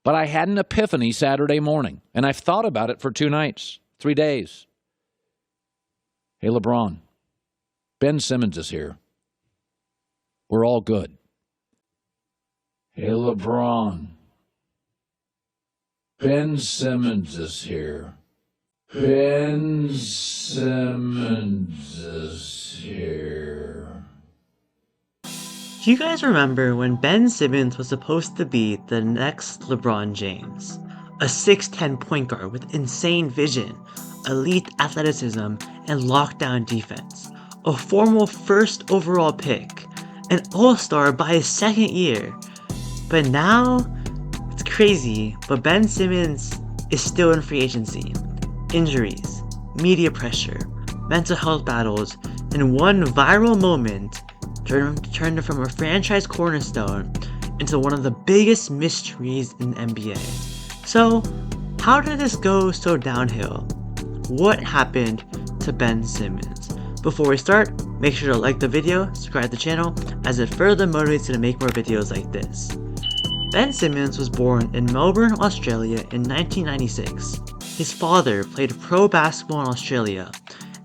But I had an epiphany Saturday morning, and I've thought about it for 2 nights, 3 days. Hey, LeBron, Ben Simmons is here. We're all good. Hey, LeBron, Ben Simmons is here. Ben Simmons is here. Do you guys remember when Ben Simmons was supposed to be the next LeBron James? A 6'10 point guard with insane vision, elite athleticism, and lockdown defense. A formal first overall pick. An all-star by his second year. But now, it's crazy, but Ben Simmons is still in free agency. Injuries, media pressure, mental health battles, and one viral moment turned him from a franchise cornerstone into one of the biggest mysteries in the NBA. So, how did this go so downhill? What happened to Ben Simmons? Before we start, make sure to like the video, subscribe to the channel, as it further motivates you to make more videos like this. Ben Simmons was born in Melbourne, Australia in 1996. His father played pro basketball in Australia,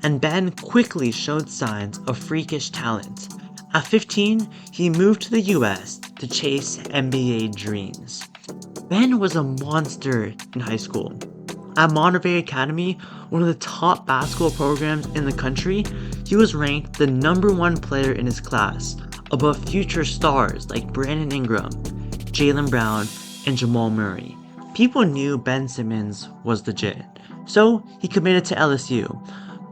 and Ben quickly showed signs of freakish talent. At 15, he moved to the US to chase NBA dreams. Ben was a monster in high school. At Monterey Academy, one of the top basketball programs in the country, he was ranked the #1 player in his class, above future stars like Brandon Ingram, Jaylen Brown, and Jamal Murray. People knew Ben Simmons was legit, so he committed to LSU,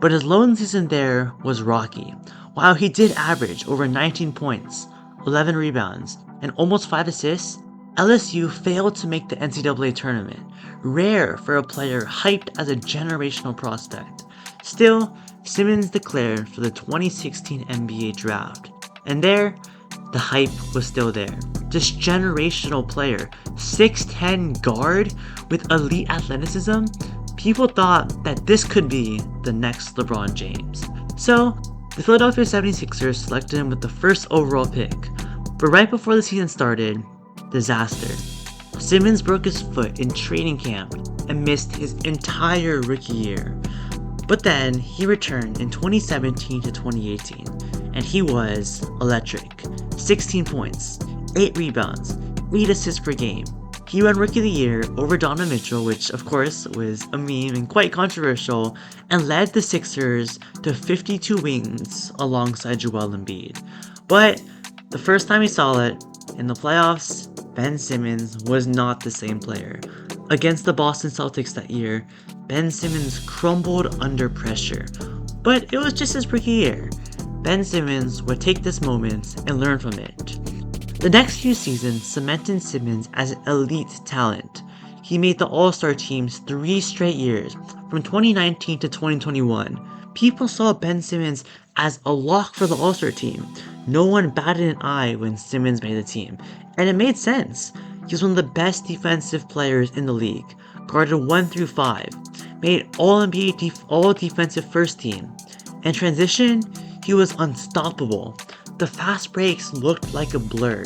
but his lone season there was rocky. While he did average over 19 points, 11 rebounds, and almost 5 assists, LSU failed to make the NCAA tournament, rare for a player hyped as a generational prospect. Still, Simmons declared for the 2016 NBA draft, and there, the hype was still there. This generational player, 6'10 guard with elite athleticism, people thought that this could be the next LeBron James. So, the Philadelphia 76ers selected him with the first overall pick, but right before the season started, disaster. Simmons broke his foot in training camp and missed his entire rookie year. But then, he returned in 2017 to 2018, and he was electric. 16 points, 8 rebounds, 8 assists per game. He won Rookie of the Year over Donovan Mitchell, which of course was a meme and quite controversial, and led the Sixers to 52 wins alongside Joel Embiid. But the first time we saw it, in the playoffs, Ben Simmons was not the same player. Against the Boston Celtics that year, Ben Simmons crumbled under pressure. But it was just his rookie year. Ben Simmons would take this moment and learn from it. The next few seasons cemented Simmons as an elite talent. He made the All-Star teams 3 straight years, from 2019 to 2021. People saw Ben Simmons as a lock for the All-Star team. No one batted an eye when Simmons made the team, and it made sense. He was one of the best defensive players in the league, guarded 1 through 5, made All-NBA All-Defensive First Team. In transition, he was unstoppable. The fast breaks looked like a blur.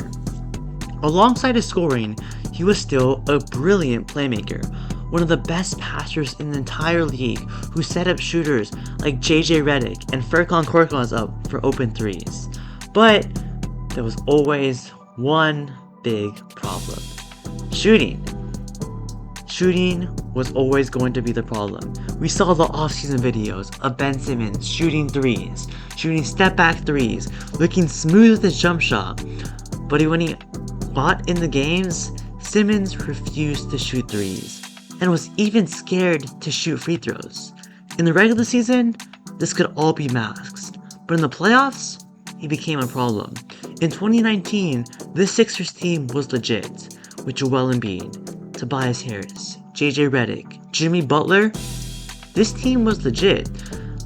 Alongside his scoring, he was still a brilliant playmaker, one of the best passers in the entire league who set up shooters like JJ Redick and Furkan Korkmaz up for open threes. But there was always one big problem. Shooting. Shooting was always going to be the problem. We saw the off-season videos of Ben Simmons shooting threes, shooting step-back threes, looking smooth with his jump shot. But when he got in the games, Simmons refused to shoot threes, and was even scared to shoot free throws. In the regular season, this could all be masked, but in the playoffs, he became a problem. In 2019, this Sixers team was legit, with Joel Embiid, Tobias Harris, JJ Redick, Jimmy Butler. This team was legit,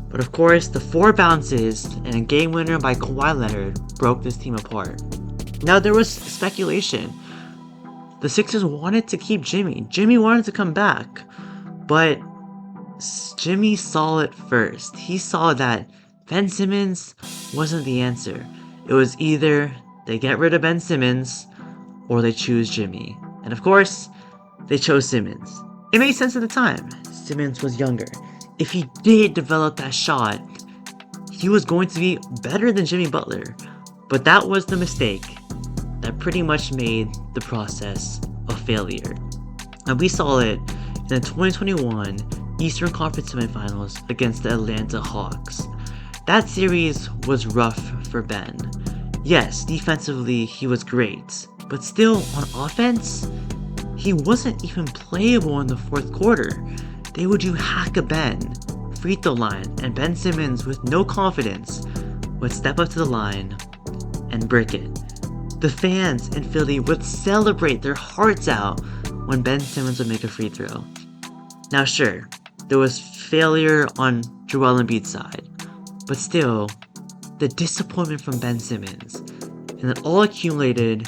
but of course the 4 bounces and a game winner by Kawhi Leonard broke this team apart. Now there was speculation. The Sixers wanted to keep Jimmy. Jimmy wanted to come back, but Jimmy saw it first. He saw that Ben Simmons wasn't the answer. It was either they get rid of Ben Simmons or they choose Jimmy. And of course, they chose Simmons. It made sense at the time. Simmons was younger. If he did develop that shot, he was going to be better than Jimmy Butler. But that was the mistake that pretty much made the process a failure. And we saw it in the 2021 Eastern Conference Semifinals against the Atlanta Hawks. That series was rough for Ben. Yes, defensively he was great, but still on offense, he wasn't even playable in the fourth quarter. They would do hack-a-Ben, free throw line, and Ben Simmons with no confidence would step up to the line and brick it. The fans in Philly would celebrate their hearts out when Ben Simmons would make a free throw. Now sure, there was failure on Joel Embiid's side, but still, the disappointment from Ben Simmons, and it all accumulated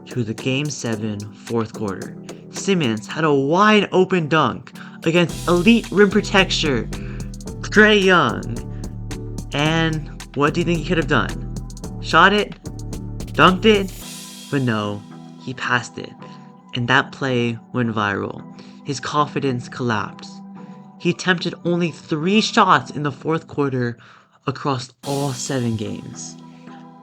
to the Game 7 fourth quarter. Simmons had a wide open dunk against elite rim protector Trae Young, and what do you think he could have done? Shot it? Dunked it? But no, he passed it, and that play went viral. His confidence collapsed. He attempted only 3 shots in the fourth quarter across all 7 games.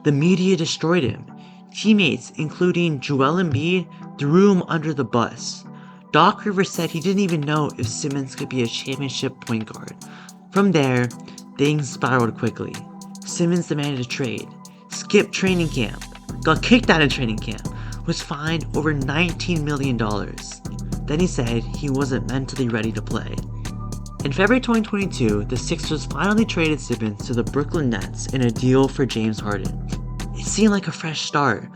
The media destroyed him. Teammates, including Joel Embiid, threw him under the bus. Doc Rivers said he didn't even know if Simmons could be a championship point guard. From there, things spiraled quickly. Simmons demanded a trade, skipped training camp, got kicked out of training camp, was fined over $19 million. Then he said he wasn't mentally ready to play. In February 2022, the Sixers finally traded Simmons to the Brooklyn Nets in a deal for James Harden. It seemed like a fresh start,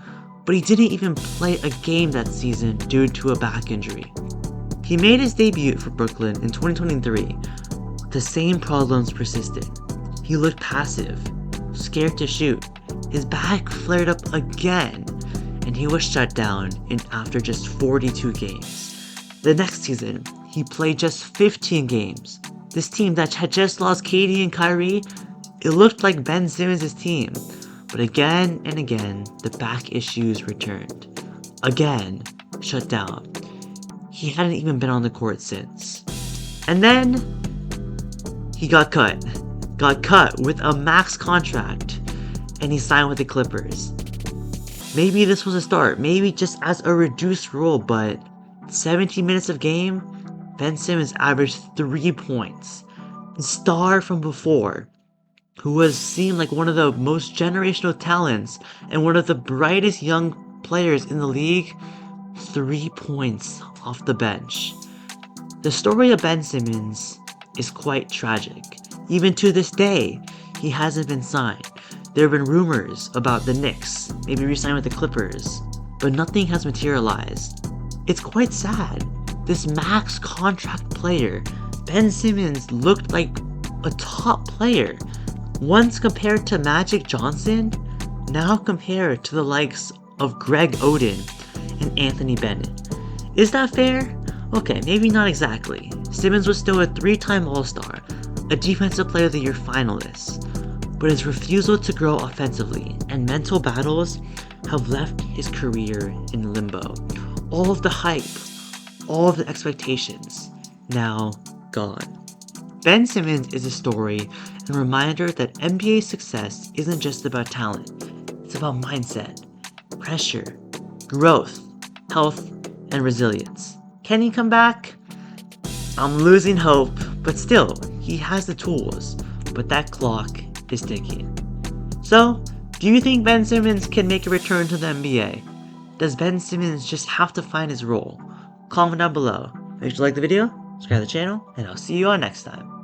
but he didn't even play a game that season due to a back injury. He made his debut for Brooklyn in 2023. The same problems persisted. He looked passive, scared to shoot. His back flared up again, and he was shut down after just 42 games. The next season, he played just 15 games. This team that had just lost KD and Kyrie, it looked like Ben Simmons' team. But again and again, the back issues returned. Again, shut down. He hadn't even been on the court since. And then, he got cut. Got cut with a max contract, and he signed with the Clippers. Maybe this was a start, maybe just as a reduced role, but 17 minutes of game, Ben Simmons averaged 3 points. The star from before, who seemed like one of the most generational talents and one of the brightest young players in the league, 3 points off the bench. The story of Ben Simmons is quite tragic. Even to this day, he hasn't been signed. There have been rumors about the Knicks, maybe re-signing with the Clippers, but nothing has materialized. It's quite sad. This max contract player, Ben Simmons, looked like a top player. Once compared to Magic Johnson, now compared to the likes of Greg Oden and Anthony Bennett. Is that fair? Okay, maybe not exactly. Simmons was still a 3-time All-Star, a Defensive Player of the Year finalist, but his refusal to grow offensively and mental battles have left his career in limbo. All of the hype, all of the expectations, now gone. Ben Simmons is a story and a reminder that NBA success isn't just about talent, it's about mindset, pressure, growth, health, and resilience. Can he come back? I'm losing hope, but still, he has the tools, but that clock is ticking. So, do you think Ben Simmons can make a return to the NBA? Does Ben Simmons just have to find his role? Comment down below. Make sure to like the video, subscribe to the channel, and I'll see you all next time.